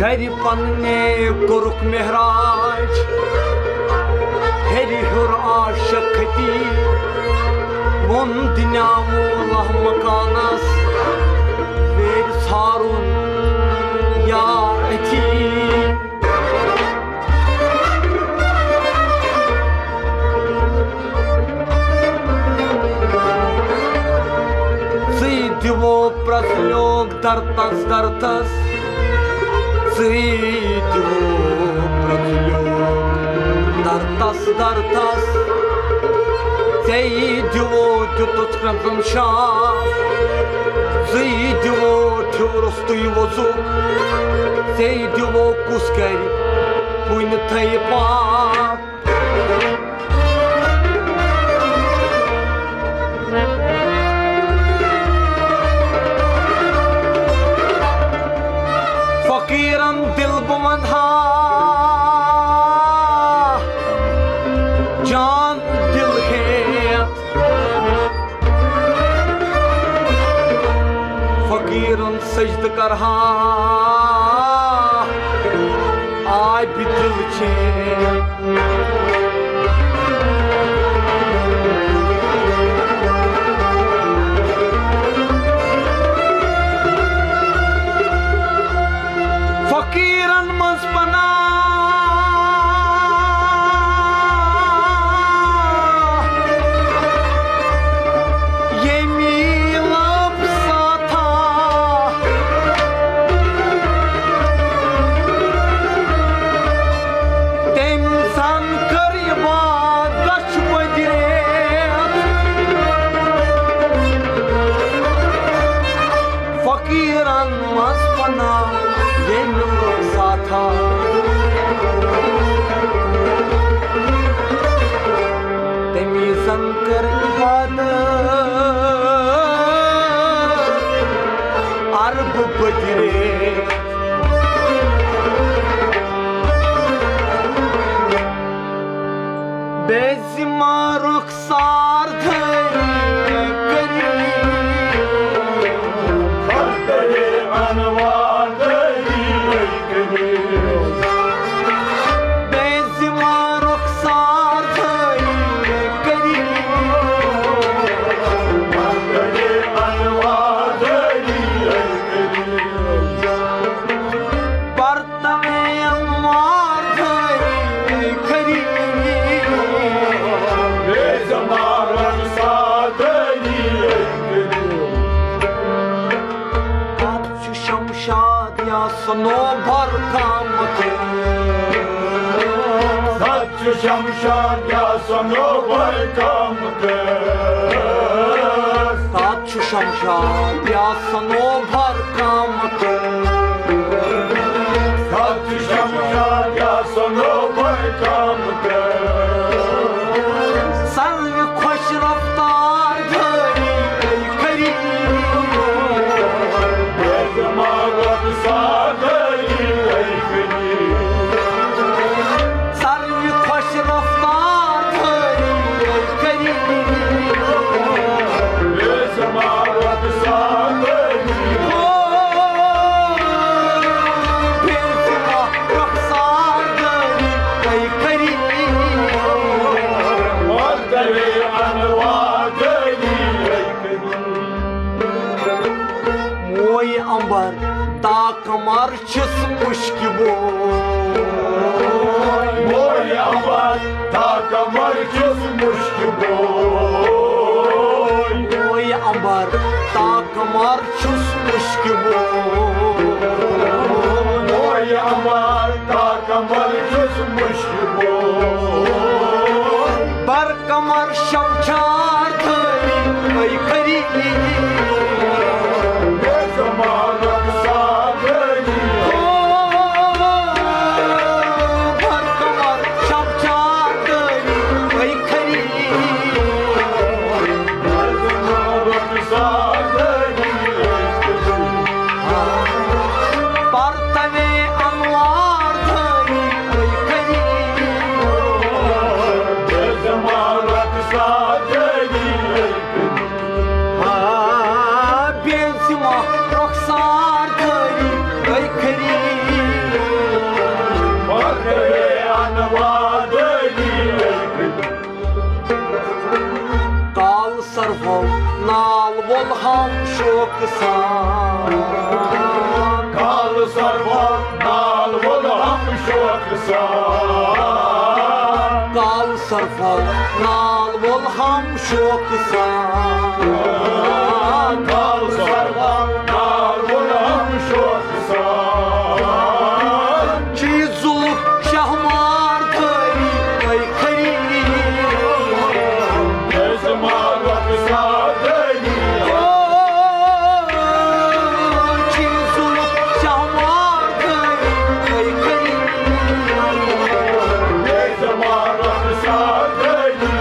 Gari panne koruk mehraj Heri hur aşıkti Von dinyamu Allah makanas Ver sarun ya eti Divo praslog dartas Divo praslog dartas Divo tutut kramsam şaf Divo türostuy vozuk Divo kuskari Puynu taypa Fakiran dil bumandha Can dil het Fakiran secde karha Ay bir dil çet Fakiran manspana Yemilap sata Temsan kariba daş badiret Fakiran manspana Sata Temizan kar ibadat Arb bajre Bezima rukhsar dhari kari Kardare anwar Bezima rukhsar dhari kari Kardare anwar dhari Partame anwar dhari kari Bezima rukhsar dhari Kapçı şamşad ya sano bhar kamte Sapçı şamşad ya sano bhar kamte Sapçı şamşad ya sano bhar kamte Sapçı şamşad ya sano bhar kamte Sarve khosh raftar dhari kari Bezima rukhsar dhari kari Sarve khosh raftar dhari kari Bezima rukhsar dhari Bezima rukhsar dhari kari Kardare anwar dhari Moy ambar ta kamar çis muşki boy Moy ambar ta kamar çis muşki boy Moy ambar ta kamar çis muşki boy Moy ambar ta kamar çis muşki boy Bar kamar şamçar dhari ay kari Bezima rukhsar dhari Bar kamar şamçar dhari ay सान काल सरवन नाल वोल हम शौक सान काल सरफल नाल वोल हम शौक सान काल सरवन नाल वोल हम शौक सान चीज़ुल शहमार धरी ऐ खरी जमालक सादनी चीज़ुल शहमार धरी ऐ खरी जमालक सादनी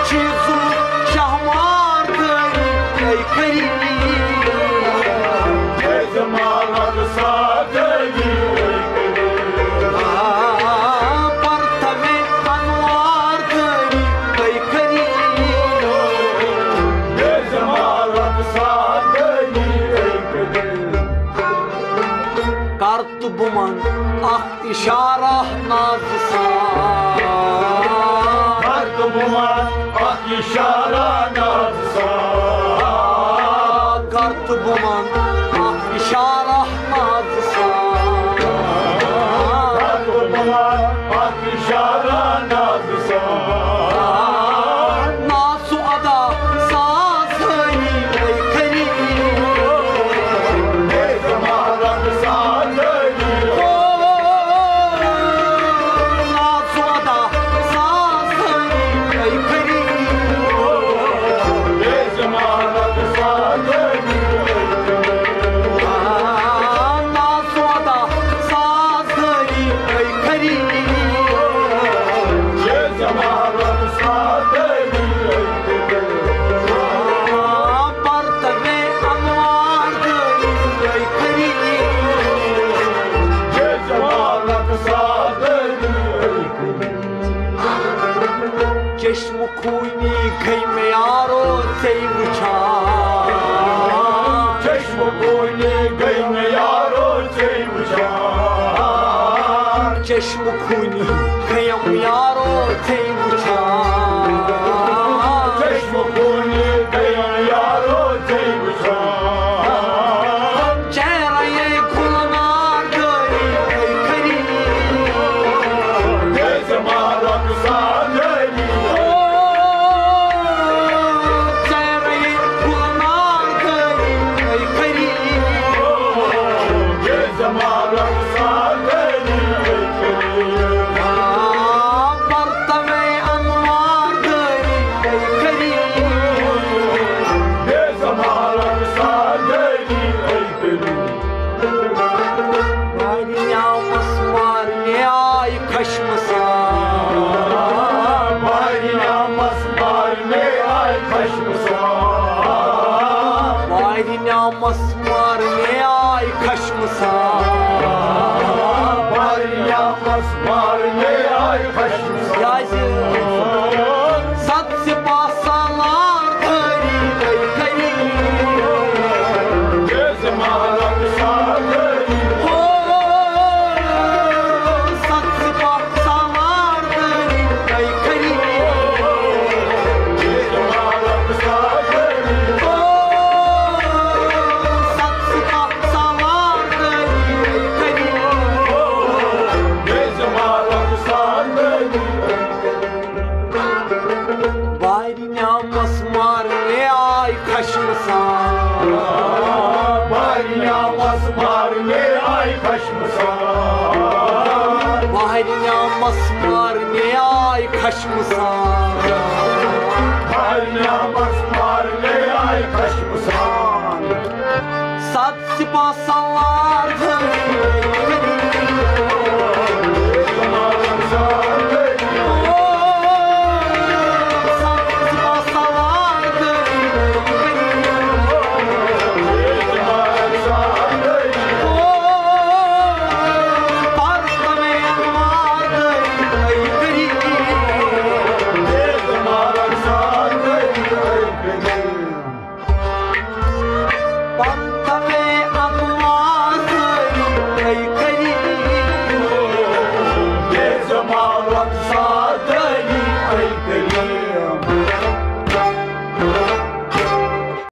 चीज़ुल शहमार धरी ऐ खरी जमालक सादनी परतवे अनवार धरी ऐ खरी जमालक सादनी करत बुमन अख इशारा नाज सान हक बुमान अक इशारा नाज करत बुमन अख इशारा नाज सान हक बुमान अक इशारा नाज नासु अदा साज हरी ऐ खरी जमालक सादनी नासु अदा साज हरी ऐ खरी जमालक सादनी नासु अदा साज हरी ऐ खरी जमालक सादनी परतवे अनवार धरी ऐ खरी जमालक सादनी चश्म खूनी गई में यारो से वुछान चश्म कोने गई में यारो से वुछान चश्म खूनी गयम यारो से वुछान चश्म कोने गई यारो से वुछान चेहरा ये गुलनार धरी ऐ खरी जमालक सादनी चेहरा ये गुलनार धरी ऐ खरी जमालक सादनी परतवे अनवार धरी ऐ खरी जमालक सादनी Mariyamas marne ay kaşmısan Mariyamas marne ay kaşmısan Mariyamas marne ay kaşmısan Mariyamas marne ay kaşmısan Yazı sat sipasalar dhari ay kari Jamalat sadani Ho sat sipasalar dhari ay kari Jamalat sadani Ho sat sipasalar dhari ay kari Jamalat sadani Mariyamas marne ay kaşmısan Mariyamas marne ay kaşmısan Mariyamas marne ay kaşmısan Mariyamas marne ay kaşmısan Sat sipasalar dhari Jamalat sadani